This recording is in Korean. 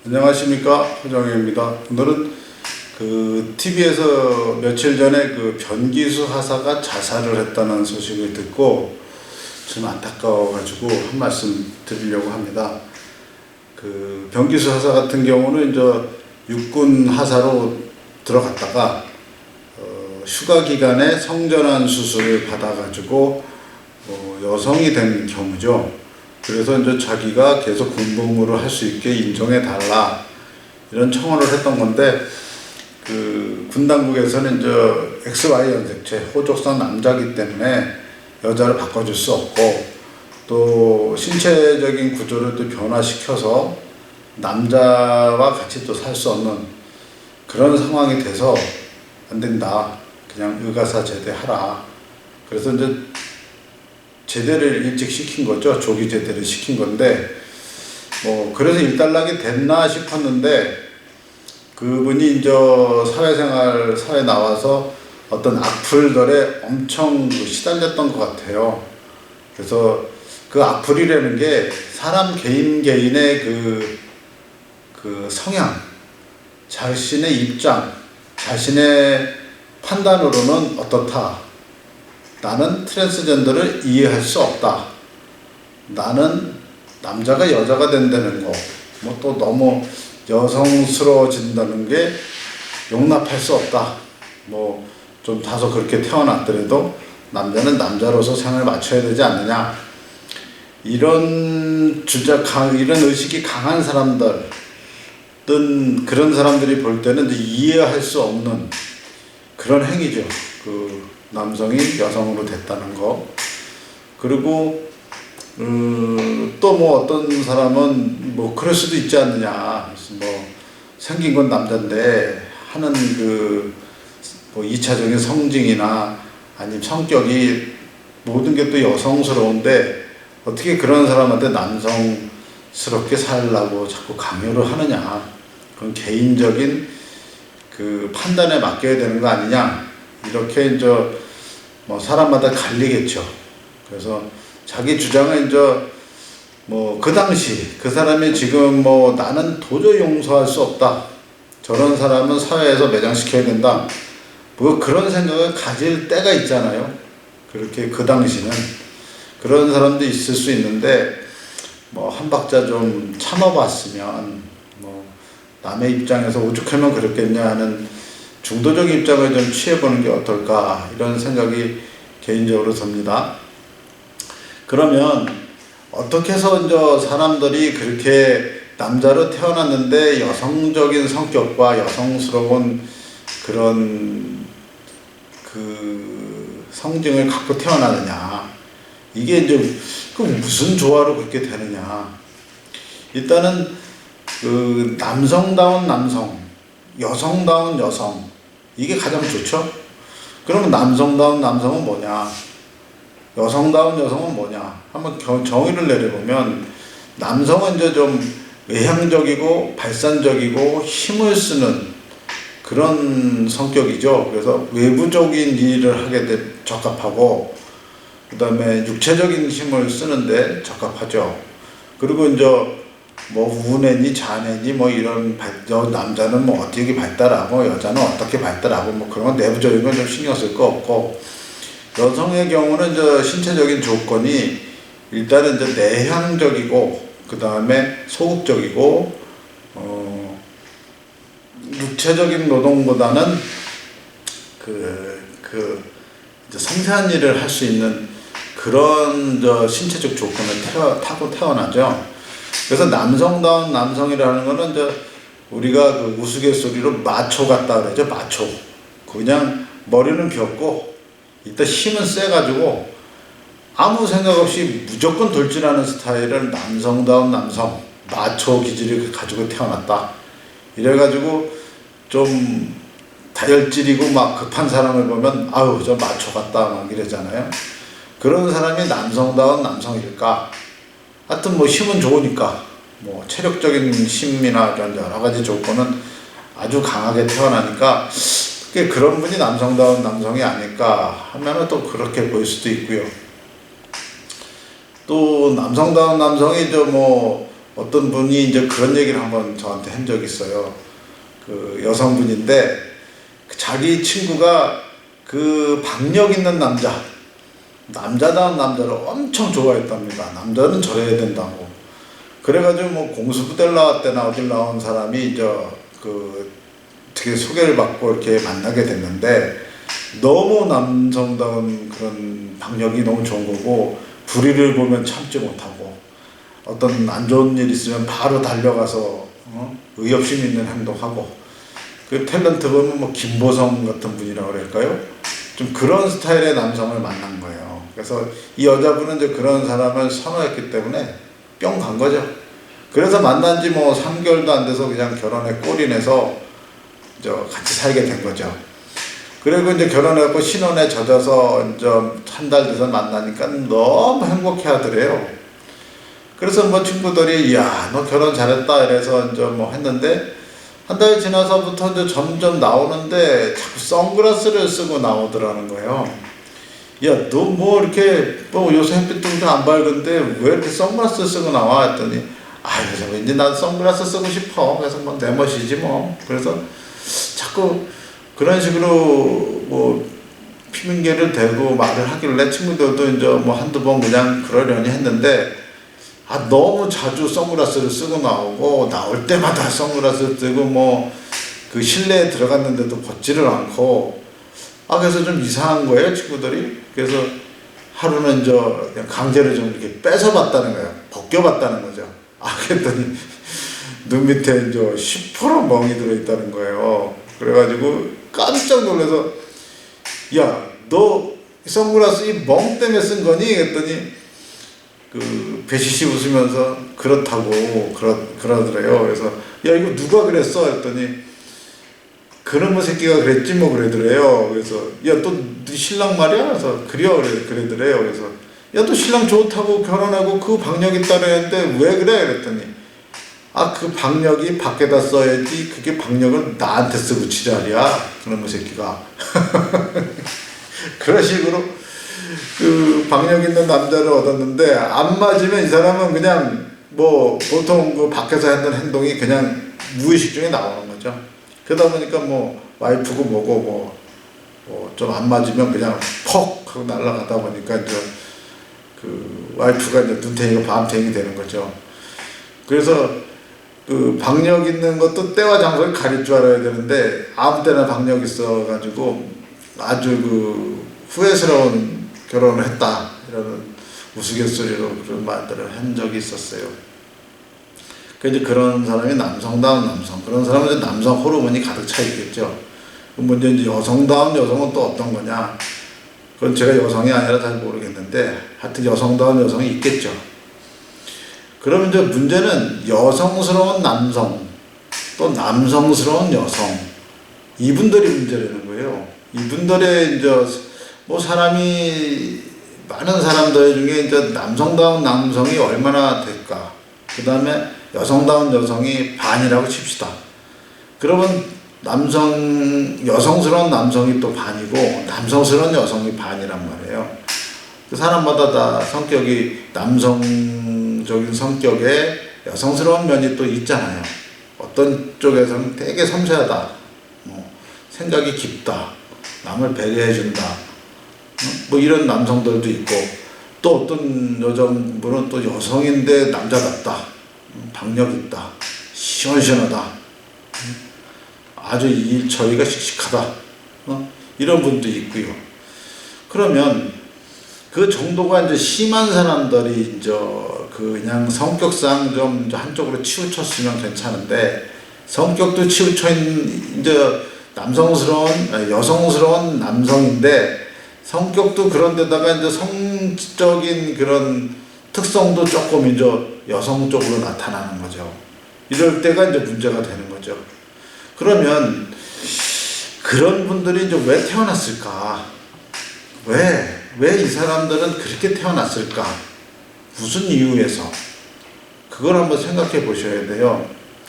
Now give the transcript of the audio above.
안녕하십니까, 허정혜입니다. 오늘은 TV에서 며칠 전에 변기수 하사가 자살을 했다는 소식을 듣고 좀 안타까워가지고 한 말씀 드리려고 합니다. 변기수 하사 같은 경우는 이제 육군 하사로 들어갔다가 휴가 기간에 성전환 수술을 받아가지고 여성이 된 경우죠. 그래서 이제 자기가 계속 군복무를 할 수 있게 인정해 달라 이런 청원을 했던 건데, 군 당국에서는 이제 XY 연색체 호족성 남자기 때문에 여자를 바꿔줄 수 없고, 또 신체적인 구조를 또 변화시켜서 남자와 같이 또 살 수 없는 그런 상황이 돼서 안 된다. 그냥 의가사 제대하라. 그래서 이제 제대를 일찍 시킨 거죠. 조기 제대를 시킨 건데, 그래서 일단락이 됐나 싶었는데, 그분이 이제 사회 나와서 어떤 악플들에 엄청 시달렸던 것 같아요. 그래서 그 악플이라는 게 사람 개인의 그 성향, 자신의 입장, 자신의 판단으로는 어떻다. 나는 트랜스젠더를 이해할 수 없다. 나는 남자가 여자가 된다는 거, 또 너무 여성스러워진다는 게 용납할 수 없다. 좀 다소 그렇게 태어났더라도 남자는 남자로서 상을 맞춰야 되지 않느냐. 이런 이런 의식이 강한 사람들은, 그런 사람들이 볼 때는 이제 이해할 수 없는 그런 행위죠. 남성이 여성으로 됐다는 거. 그리고 또 어떤 사람은 그럴 수도 있지 않느냐. 생긴 건 남자인데 하는 2차적인 성징이나 아니면 성격이 모든 게 또 여성스러운데 어떻게 그런 사람한테 남성스럽게 살라고 자꾸 강요를 하느냐. 그건 개인적인 판단에 맡겨야 되는 거 아니냐. 이렇게 이제 사람마다 갈리겠죠. 그래서 자기 주장은 이제 그 당시 그 사람이 지금 나는 도저히 용서할 수 없다. 저런 사람은 사회에서 매장시켜야 된다. 그런 생각을 가질 때가 있잖아요. 그렇게 그 당시는 그런 사람도 있을 수 있는데, 한 박자 좀 참아봤으면 남의 입장에서 오죽하면 그렇겠냐 하는 중도적인 입장을 좀 취해보는 게 어떨까, 이런 생각이 개인적으로 듭니다. 그러면 어떻게 해서 이제 사람들이 그렇게 남자로 태어났는데 여성적인 성격과 여성스러운 그런 성징을 갖고 태어나느냐. 이게 이제 무슨 조화로 그렇게 되느냐. 일단은 남성다운 남성, 여성다운 여성, 이게 가장 좋죠. 그러면 남성다운 남성은 뭐냐, 여성다운 여성은 뭐냐, 한번 정의를 내려보면 남성은 이제 좀 외향적이고 발산적이고 힘을 쓰는 그런 성격이죠. 그래서 외부적인 일을 하게 적합하고, 그 다음에 육체적인 힘을 쓰는데 적합하죠. 그리고 이제 우뇌니 자뇌니 이런 남자는 어떻게 발달하고 여자는 어떻게 발달하고 그런 건 내부적인 건 좀 신경 쓸 거 없고, 여성의 경우는 이제 신체적인 조건이 일단은 이제 내향적이고, 그 다음에 소극적이고, 육체적인 노동보다는 이제 섬세한 일을 할 수 있는 그런 신체적 조건을 타고 태어나죠. 그래서 남성다운 남성이라는 거는 이제 우리가 우스갯소리로 마초 같다 그러죠. 마초. 그냥 머리는 볍고 이따 힘은 세가지고 아무 생각 없이 무조건 돌진하는 스타일은 남성다운 남성, 마초 기질을 가지고 태어났다. 이래가지고 좀 다혈질이고 급한 사람을 보면 아유 저 마초 같다 이러잖아요. 그런 사람이 남성다운 남성일까? 하여튼 힘은 좋으니까 체력적인 힘이나 이런 여러 가지 조건은 아주 강하게 태어나니까 그런 분이 남성다운 남성이 아닐까 하면은 또 그렇게 보일 수도 있고요. 또 남성다운 남성이 어떤 분이 이제 그런 얘기를 한번 저한테 한 적이 있어요. 그 여성분인데 자기 친구가 그 박력 있는 남자다운 남자를 엄청 좋아했답니다. 남자는 저래야 된다고. 그래가지고 뭐 공수부대를 나왔대나 어딜 나온 사람이 이제 그 어떻게 소개를 받고 이렇게 만나게 됐는데 너무 남성다운 그런 박력이 너무 좋은 거고 불의를 보면 참지 못하고 어떤 안 좋은 일 있으면 바로 달려가서 의협심 있는 행동하고 그 탤런트 보면 뭐 김보성 같은 분이라고 그럴까요? 좀 그런 스타일의 남성을 만난 거예요. 그래서 이 여자분은 이제 그런 사람을 선호했기 때문에 뿅 간 거죠. 그래서 만난 지 뭐 3개월도 안 돼서 그냥 결혼에 꼴이 내서 이제 같이 살게 된 거죠. 그리고 이제 결혼해갖고 신혼에 젖어서 이제 한 달 돼서 만나니까 너무 행복해 하더래요. 그래서 뭐 친구들이 야, 너 결혼 잘했다 이래서 이제 뭐 했는데 한 달 지나서부터 이제 점점 나오는데 자꾸 선글라스를 쓰고 나오더라는 거예요. 야, 너 뭐 이렇게 뭐 요새 햇빛도 좀 안 밝은데 왜 이렇게 선글라스 쓰고 나와 했더니 그래서 왠지 나도 선글라스 쓰고 싶어. 그래서 뭐 내 멋이지 뭐. 그래서 자꾸 그런 식으로 뭐 피민계를 대고 말을 하길래 친구들도 이제 뭐 한두 번 그냥 그러려니 했는데 너무 자주 선글라스를 쓰고 나오고 나올 때마다 선글라스 쓰고 뭐 그 실내에 들어갔는데도 벗지를 않고 그래서 좀 이상한 거예요 친구들이. 그래서 하루는 그냥 강제로 좀 이렇게 뺏어봤다는 거예요. 벗겨봤다는 거죠. 그랬더니 눈 밑에 이제 10% 멍이 들어있다는 거예요. 그래가지고 깜짝 놀라서 야, 너 선글라스 이 멍 때문에 쓴 거니? 그랬더니 그 배시시 웃으면서 그렇다고 그러더래요. 그래서 야, 이거 누가 그랬어? 했더니 그놈의 새끼가 그랬지 뭐 그러더래요. 그래서 야, 또 네 신랑 말이야? 그래서 그러더래요. 그래서 야, 또 신랑 좋다고 결혼하고 그 박력 있다 그랬는데 왜 그래? 그랬더니 그 박력이 밖에다 써야지 그게 박력을 나한테 쓰고 지랄이야. 그놈의 새끼가. 그런 식으로 그 박력 있는 남자를 얻었는데 안 맞으면 이 사람은 그냥 뭐 보통 그 밖에서 했던 행동이 그냥 무의식 중에 나오는 거죠. 그러다 보니까 뭐 와이프고 뭐고 뭐 좀 안 맞으면 그냥 퍽 하고 날아가다 보니까 이제 그 와이프가 이제 눈탱이가 밤탱이 되는 거죠. 그래서 그 박력 있는 것도 때와 장소를 가릴 줄 알아야 되는데 아무 때나 박력 있어가지고 아주 그 후회스러운 결혼을 했다 이런 우스갯소리로 그런 말들을 한 적이 있었어요. 이제 그런 사람이 남성다운 남성, 그런 사람은 이제 남성 호르몬이 가득 차 있겠죠. 먼저 이제 여성다운 여성은 또 어떤 거냐? 그건 제가 여성이 아니라 잘 모르겠는데 하여튼 여성다운 여성이 있겠죠. 그러면 이제 문제는 여성스러운 남성 또 남성스러운 여성 이분들이 문제라는 거예요. 이분들의 이제 뭐 사람이 많은 사람들 중에 이제 남성다운 남성이 얼마나 될까? 그 다음에 여성다운 여성이 반이라고 칩시다. 그러면 여성스러운 남성이 또 반이고 남성스러운 여성이 반이란 말이에요. 그 사람마다 다 성격이 남성적인 성격에 여성스러운 면이 또 있잖아요. 어떤 쪽에서는 되게 섬세하다, 생각이 깊다, 남을 배려해준다, 뭐 이런 남성들도 있고 또 어떤 여성분은 또 여성인데 남자답다, 박력 있다, 시원시원하다, 아주 일처리가 씩씩하다, 이런 분도 있고요. 그러면 그 정도가 이제 심한 사람들이 이제 그냥 성격상 좀 한쪽으로 치우쳤으면 괜찮은데 성격도 치우쳐 있는 이제 여성스러운 남성인데 성격도 그런 데다가 이제 성적인 그런 특성도 조금 이제 여성 쪽으로 나타나는 거죠. 이럴 때가 이제 문제가 되는 거죠. 그러면 그런 분들이 이제 왜 태어났을까? 왜 이 사람들은 그렇게 태어났을까? 무슨 이유에서? 그걸 한번 생각해 보셔야 돼요.